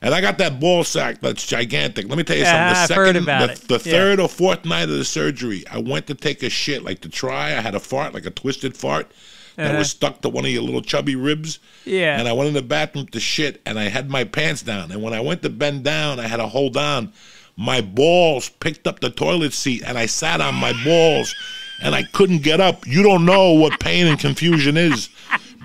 And I got that ball sack that's gigantic. Let me tell you something. The third or fourth night of the surgery, I went to take a shit, like to try. I had a fart, like a twisted fart that was stuck to one of your little chubby ribs. Yeah. And I went in the bathroom to shit, and I had my pants down. And when I went to bend down, I had to hold on. My balls picked up the toilet seat, and I sat on my balls, and I couldn't get up. You don't know what pain and confusion is.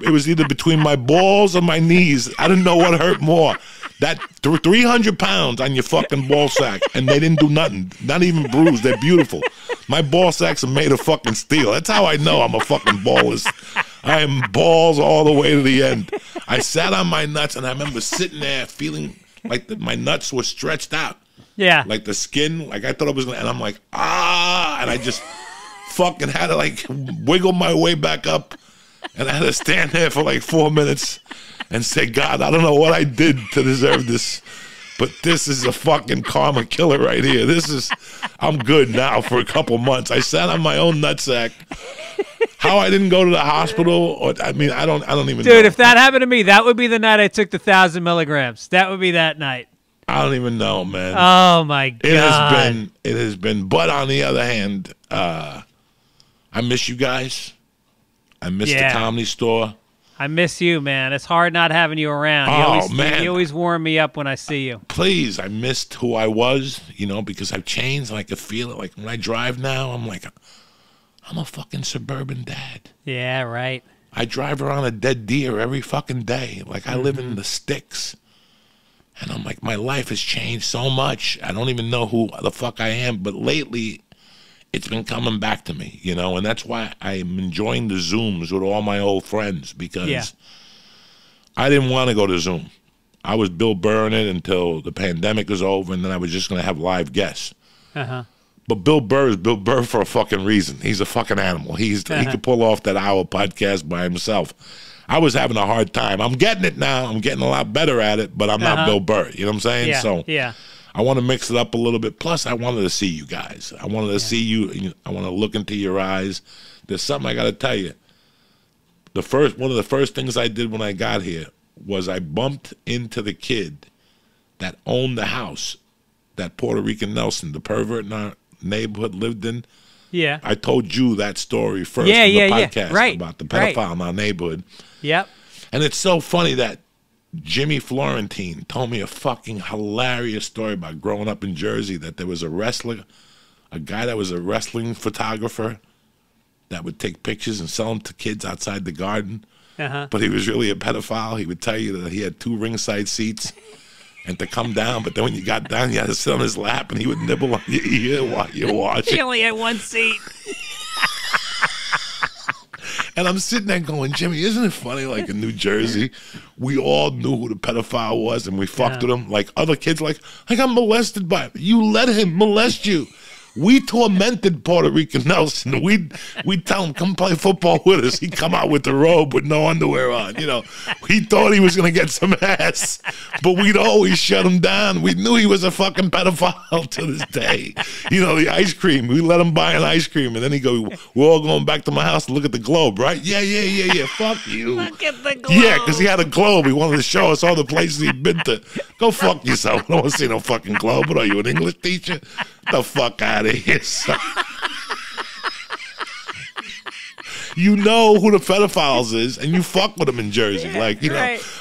It was either between my balls or my knees. I didn't know what hurt more. That 300 pounds on your fucking ball sack, and they didn't do nothing. Not even bruised. They're beautiful. My ball sacks are made of fucking steel. That's how I know I'm a fucking ballist. I am balls all the way to the end. I sat on my nuts, and I remember sitting there feeling like my nuts were stretched out. Yeah. Like the skin, like I thought it was gonna, and I'm like, ah, and I just fucking had to like wiggle my way back up, and I had to stand there for like 4 minutes and say, God, I don't know what I did to deserve this, but this is a fucking karma killer right here. I'm good now for a couple months. I sat on my own nutsack. How I didn't go to the hospital, or I mean, I don't even know. Dude, if that happened to me, that would be the night I took the 1,000 milligrams. That would be that night. I don't even know, man. Oh my God. It has been. But on the other hand, I miss you guys. I miss the Comedy Store. I miss you, man. It's hard not having you around. Man. You always warm me up when I see you. Please, I missed who I was, because I've changed and I can feel it. Like when I drive now, I'm like, I'm a fucking suburban dad. Yeah, right. I drive around a dead deer every fucking day. Like I live in the sticks. And I'm like, my life has changed so much. I don't even know who the fuck I am. But lately, it's been coming back to me, and that's why I'm enjoying the Zooms with all my old friends, because I didn't want to go to Zoom. I was Bill Burr in it until the pandemic was over, and then I was just going to have live guests. But Bill Burr is Bill Burr for a fucking reason. He's a fucking animal. He could pull off that hour podcast by himself. I was having a hard time. I'm getting it now. I'm getting a lot better at it, but I'm not Bill Burr. You know what I'm saying? Yeah, so yeah. I want to mix it up a little bit. Plus, I wanted to see you guys. I wanted to see you. I want to look into your eyes. There's something I got to tell you. One of the first things I did when I got here was I bumped into the kid that owned the house that Puerto Rican Nelson, the pervert in our neighborhood, lived in. Yeah. I told you that story first in the podcast about the pedophile in our neighborhood. Yep. And it's so funny that Jimmy Florentine told me a fucking hilarious story about growing up in Jersey, that there was a guy that was a wrestling photographer that would take pictures and sell them to kids outside the garden. But he was really a pedophile. He would tell you that he had 2 ringside seats and to come down, but then when you got down, you had to sit on his lap and he would nibble on your ear while you're watching. He only had 1 seat. And I'm sitting there going, Jimmy, isn't it funny, like in New Jersey, we all knew who the pedophile was and we fucked with him. Like other kids, like, I got molested by him. You let him molest you. We tormented Puerto Rican Nelson. We'd tell him, come play football with us. He'd come out with the robe with no underwear on. He thought he was going to get some ass, but we'd always shut him down. We knew he was a fucking pedophile to this day. The ice cream. We let him buy an ice cream, and then he'd go, we're all going back to my house to look at the globe, right? Yeah. Fuck you. Look at the globe. Yeah, because he had a globe. He wanted to show us all the places he'd been to. Go fuck yourself. I don't want to see no fucking globe. What are you, an English teacher? Get the fuck out of here, son. You know who the pedophiles is, and you fuck with them in Jersey.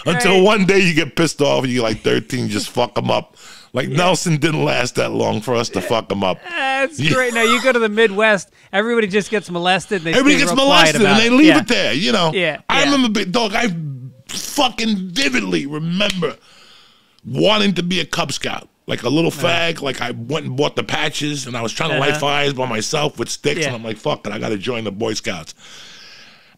Until one day you get pissed off and you're like 13, just fuck them up. Nelson didn't last that long for us to fuck him up. That's great. Now, you go to the Midwest, everybody just gets molested. Everybody gets molested, and they leave it there, Yeah. I remember, dog, I fucking vividly remember wanting to be a Cub Scout. Like a little fag, like I went and bought the patches, and I was trying to light fires by myself with sticks, and I'm like, fuck it, I got to join the Boy Scouts.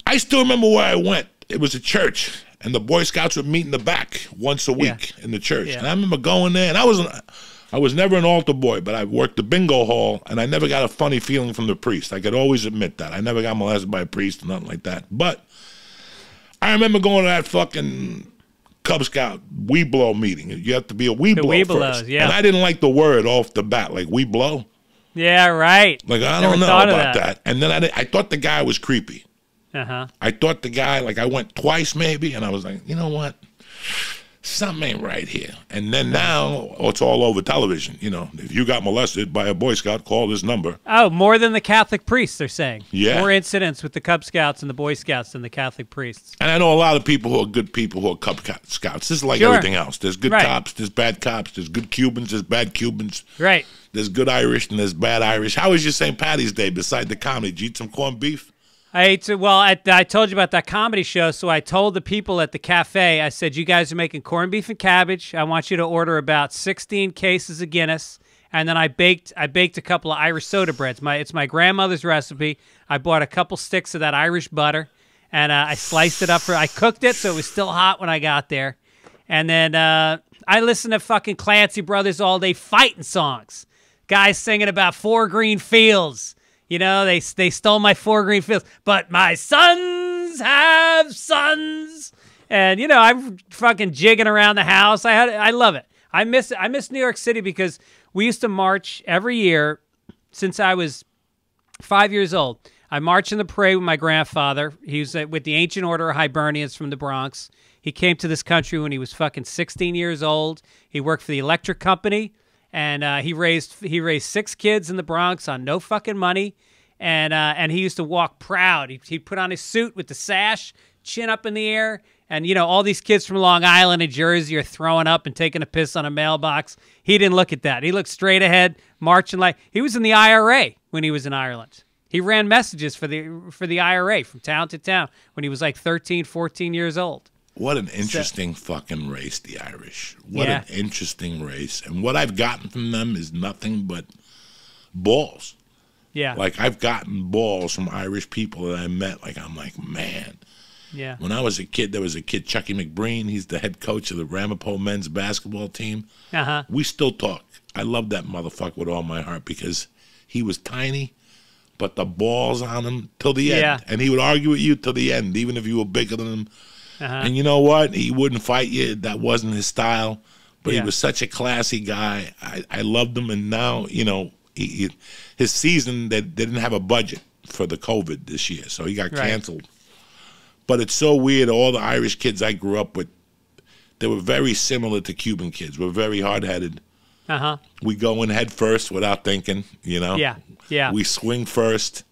I still remember where I went. It was a church, and the Boy Scouts would meet in the back once a week in the church. And I remember going there, and I was never an altar boy, but I worked the bingo hall, and I never got a funny feeling from the priest. I could always admit that. I never got molested by a priest or nothing like that. But I remember going to that fucking Cub Scout we blow meeting. You have to be a we blow first. And I didn't like the word off the bat, like we blow. Yeah, right. Like I don't know about that. And then I thought the guy was creepy. I thought the guy, like I went twice maybe, and I was like, you know what? something ain't right here. And then now, it's all over television. You know, if you got molested by a Boy Scout, call this number. Oh, more than the Catholic priests, they're saying. Yeah. More incidents with the Cub Scouts and the Boy Scouts than the Catholic priests. And I know a lot of people who are good people who are Cub Scouts. This is like everything else. There's good cops, there's bad cops, there's good Cubans, there's bad Cubans. Right. There's good Irish and there's bad Irish. How was your St. Patty's Day beside the comedy? Did you eat some corned beef? I told you about that comedy show, so I told the people at the cafe, I said, you guys are making corned beef and cabbage. I want you to order about 16 cases of Guinness. And then I baked a couple of Irish soda breads. It's my grandmother's recipe. I bought a couple sticks of that Irish butter, and I sliced it up. I cooked it so it was still hot when I got there. And then I listened to fucking Clancy Brothers all day fighting songs. Guys singing about 4 green fields. You know, they stole my 4 green fields, but my sons have sons. And, you know, I'm fucking jigging around the house. I love it. I miss New York City because we used to march every year since I was 5 years old. I marched in the parade with my grandfather. He was with the Ancient Order of Hibernians from the Bronx. He came to this country when he was fucking 16 years old. He worked for the electric company. And he raised 6 kids in the Bronx on no fucking money, and he used to walk proud. He'd put on his suit with the sash, chin up in the air, and you know all these kids from Long Island and Jersey are throwing up and taking a piss on a mailbox. He didn't look at that. He looked straight ahead, marching like he was in the IRA when he was in Ireland. He ran messages for the IRA from town to town when he was like 13, 14 years old. What an interesting fucking race, the Irish. What an interesting race. And what I've gotten from them is nothing but balls. Yeah. Like, I've gotten balls from Irish people that I met. Like, I'm like, man. Yeah. When I was a kid, there was a kid, Chucky McBreen. He's the head coach of the Ramapo men's basketball team. Uh-huh. We still talk. I love that motherfucker with all my heart because he was tiny, but the balls on him till the end. And he would argue with you till the end, even if you were bigger than him. And you know what? He wouldn't fight you. That wasn't his style. But he was such a classy guy. I loved him. And now, you know, his season, they didn't have a budget for the COVID this year. So he got canceled. But it's so weird. All the Irish kids I grew up with, they were very similar to Cuban kids. We're very hard-headed. We go in head first without thinking, you know. We swing first.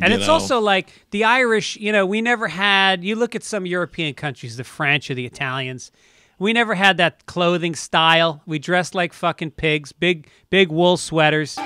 And it's also like the Irish, you know, we never had, you look at some European countries, the French or the Italians, we never had that clothing style. We dressed like fucking pigs, big wool sweaters.